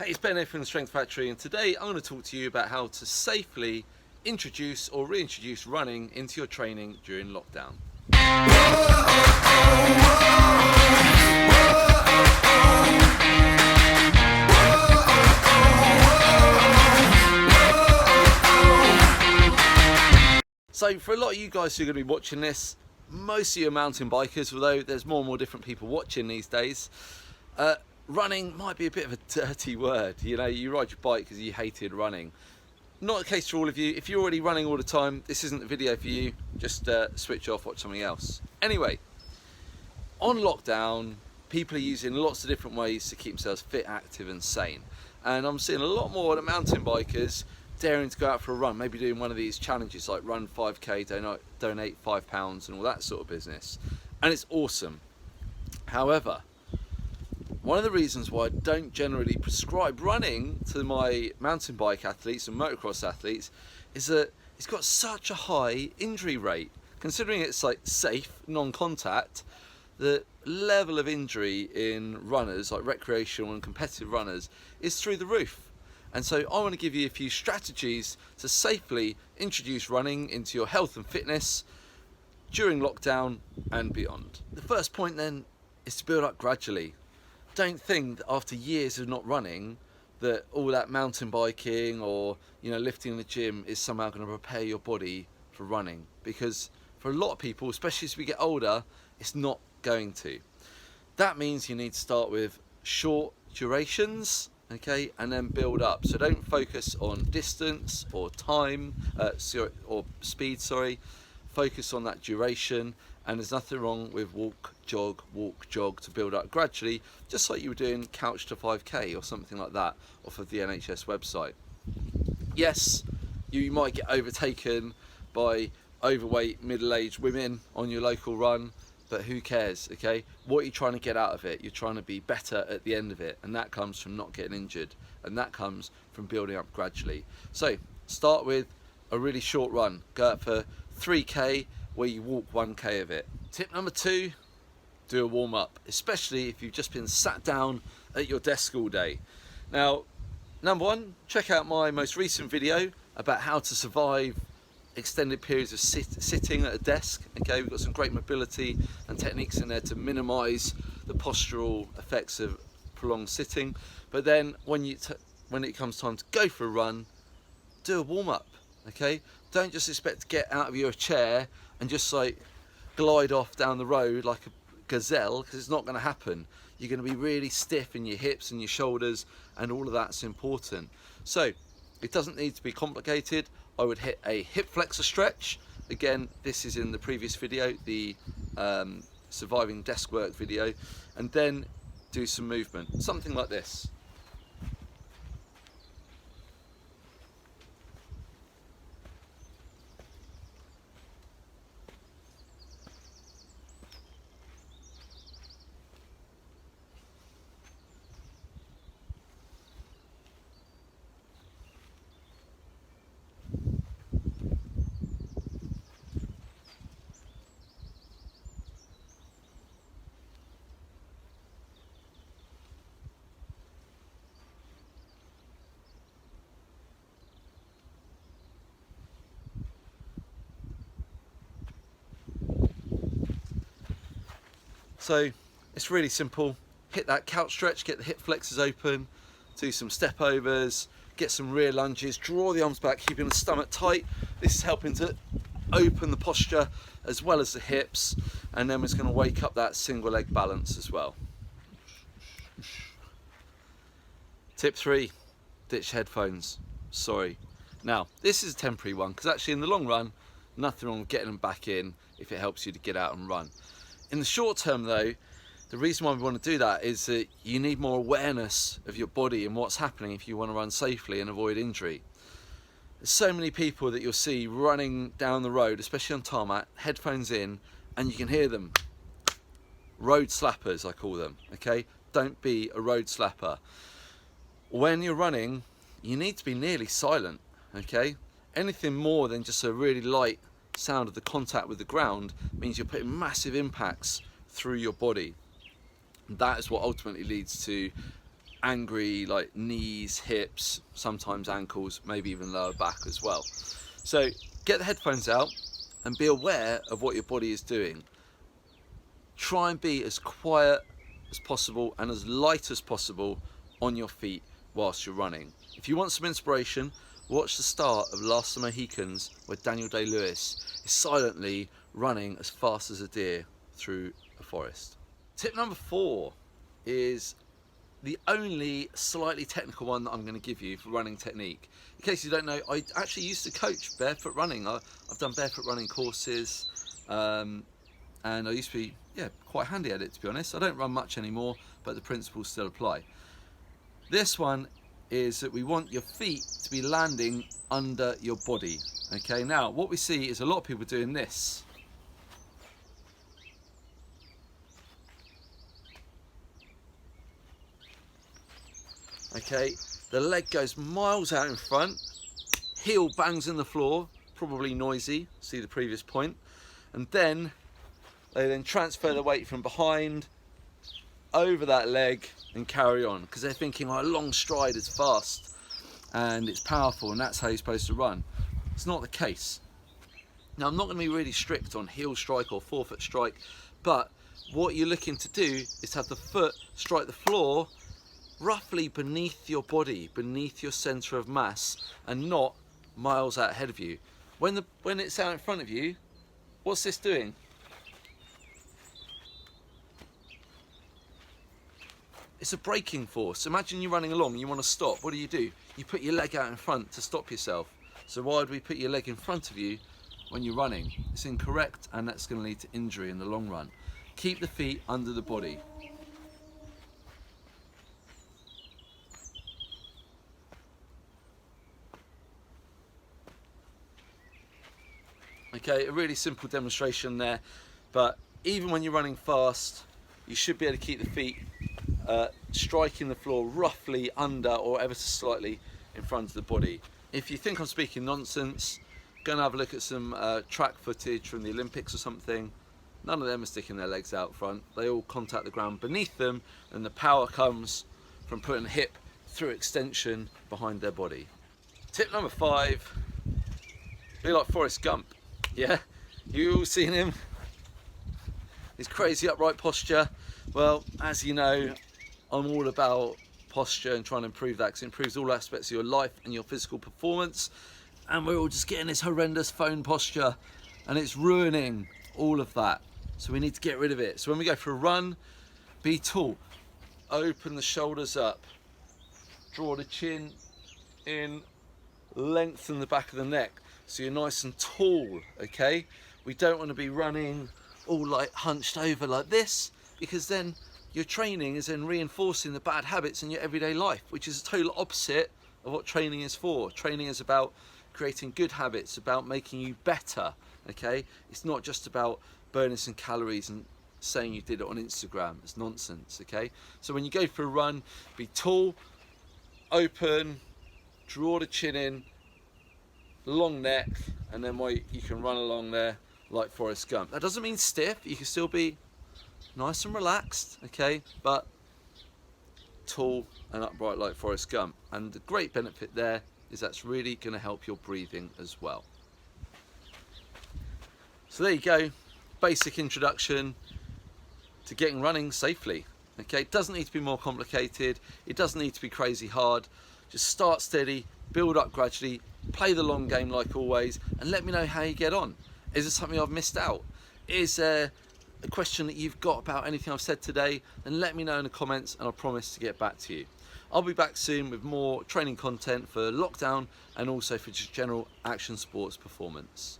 Hey, it's Ben here from the Strength Factory, and today I'm going to talk to you about how to safely introduce or reintroduce running into your training during lockdown. So for a lot of you guys who are going to be watching this, most of you are mountain bikers, although there's more and more different people watching these days. Running might be a bit of a dirty word. You know, you ride your bike because you hated running. Not the case for all of you. If you're already running all the time, this isn't the video for you. Just switch off, watch something else. Anyway, on lockdown, people are using lots of different ways to keep themselves fit, active and sane. And I'm seeing a lot more of the mountain bikers daring to go out for a run, maybe doing one of these challenges like run 5k, donate £5 and all that sort of business. And it's awesome. However, one of the reasons why I don't generally prescribe running to my mountain bike athletes and motocross athletes is that it's got such a high injury rate. Considering it's like safe, non-contact, the level of injury in runners, like recreational and competitive runners, is through the roof. And so I want to give you a few strategies to safely introduce running into your health and fitness during lockdown and beyond. The first point then is to build up gradually. Don't think that after years of not running that all that mountain biking or lifting in the gym is somehow going to prepare your body for running, because for a lot of people, especially as we get older, it's not going to. That means you need to start with short durations, okay, and then build up. So don't focus on distance or time or speed, focus on that duration. And there's nothing wrong with walk, jog to build up gradually, just like you were doing couch to 5k or something like that off of the NHS website. Yes, you might get overtaken by overweight middle-aged women on your local run, but who cares, okay? What are you trying to get out of it? You're trying to be better at the end of it, and that comes from not getting injured, and that comes from building up gradually. So start with a really short run. Go out for 3k where you walk 1k of it. Tip number 2, do a warm up, especially if you've just been sat down at your desk all day. Now, number 1, check out my most recent video about how to survive extended periods of sitting at a desk. Okay, we've got some great mobility and techniques in there to minimize the postural effects of prolonged sitting. But then when it comes time to go for a run, do a warm up. Okay, don't just expect to get out of your chair and just like glide off down the road like a gazelle, because it's not going to happen. You're going to be really stiff in your hips and your shoulders, and all of that's important. So it doesn't need to be complicated. I would hit a hip flexor stretch. Again, this is in the previous video, the surviving desk work video, and then do some movement, something like this. So it's really simple. Hit that couch stretch, get the hip flexors open, do some step overs, get some rear lunges, draw the arms back, keeping the stomach tight. This is helping to open the posture as well as the hips, and then it's going to wake up that single leg balance as well. Tip 3, ditch headphones. Sorry. Now, this is a temporary one, because actually in the long run, nothing wrong with getting them back in if it helps you to get out and run. In the short term though, the reason why we want to do that is that you need more awareness of your body and what's happening if you want to run safely and avoid injury. There's so many people that you'll see running down the road, especially on tarmac, headphones in, and you can hear them. Road slappers, I call them, okay? Don't be a road slapper. When you're running, you need to be nearly silent, okay? Anything more than just a really light sound of the contact with the ground means you're putting massive impacts through your body. And that is what ultimately leads to angry, like knees, hips, sometimes ankles, maybe even lower back as well. So get the headphones out and be aware of what your body is doing. Try and be as quiet as possible and as light as possible on your feet whilst you're running. If you want some inspiration, watch the start of Last of the Mohicans, where Daniel Day-Lewis is silently running as fast as a deer through a forest. Tip number 4 is the only slightly technical one that I'm going to give you for running technique. In case you don't know, I actually used to coach barefoot running. I've done barefoot running courses, and I used to be quite handy at it, to be honest. I don't run much anymore, but the principles still apply. This one is that we want your feet to be landing under your body. Okay, now what we see is a lot of people doing this. Okay, the leg goes miles out in front, heel bangs in the floor, probably noisy, see the previous point, and then they then transfer the weight from behind over that leg and carry on, because they're thinking, oh, a long stride is fast and it's powerful and that's how you're supposed to run. It's not the case. Now, I'm not going to be really strict on heel strike or forefoot strike, but what you're looking to do is have the foot strike the floor roughly beneath your body, beneath your center of mass, and not miles out ahead of you. When it's out in front of you, what's this doing? It's a braking force. Imagine you're running along and you want to stop. What do? You put your leg out in front to stop yourself. So why would we put your leg in front of you when you're running? It's incorrect, and that's going to lead to injury in the long run. Keep the feet under the body. Okay, a really simple demonstration there, but even when you're running fast, you should be able to keep the feet striking the floor roughly under or ever so slightly in front of the body. If you think I'm speaking nonsense, go and have a look at some track footage from the Olympics or something. None of them are sticking their legs out front. They all contact the ground beneath them, and the power comes from putting the hip through extension behind their body. Tip number 5, be like Forrest Gump. Yeah, you all seen him? His crazy upright posture. Well, as you know, I'm all about posture and trying to improve that, because it improves all aspects of your life and your physical performance. And we're all just getting this horrendous phone posture, and it's ruining all of that. So we need to get rid of it. So when we go for a run, be tall. Open the shoulders up. Draw the chin in. Lengthen the back of the neck, so you're nice and tall, okay? We don't want to be running all like hunched over like this, because then your training is then reinforcing the bad habits in your everyday life, which is a total opposite of what training is for. Training is about creating good habits, about making you better, okay? It's not just about burning some calories and saying you did it on Instagram. It's nonsense, okay? So when you go for a run, be tall, open, draw the chin in, long neck, and then you can run along there like Forrest Gump. That doesn't mean stiff. You can still be nice and relaxed, okay, but tall and upright like Forrest Gump. And the great benefit there is that's really going to help your breathing as well. So there you go, basic introduction to getting running safely. Okay, it doesn't need to be more complicated. It doesn't need to be crazy hard. Just start steady, build up gradually, play the long game like always, and let me know how you get on. Is there something I've missed out? Is there a question that you've got about anything I've said today? Then let me know in the comments, and I'll promise to get back to you. I'll be back soon with more training content for lockdown and also for just general action sports performance.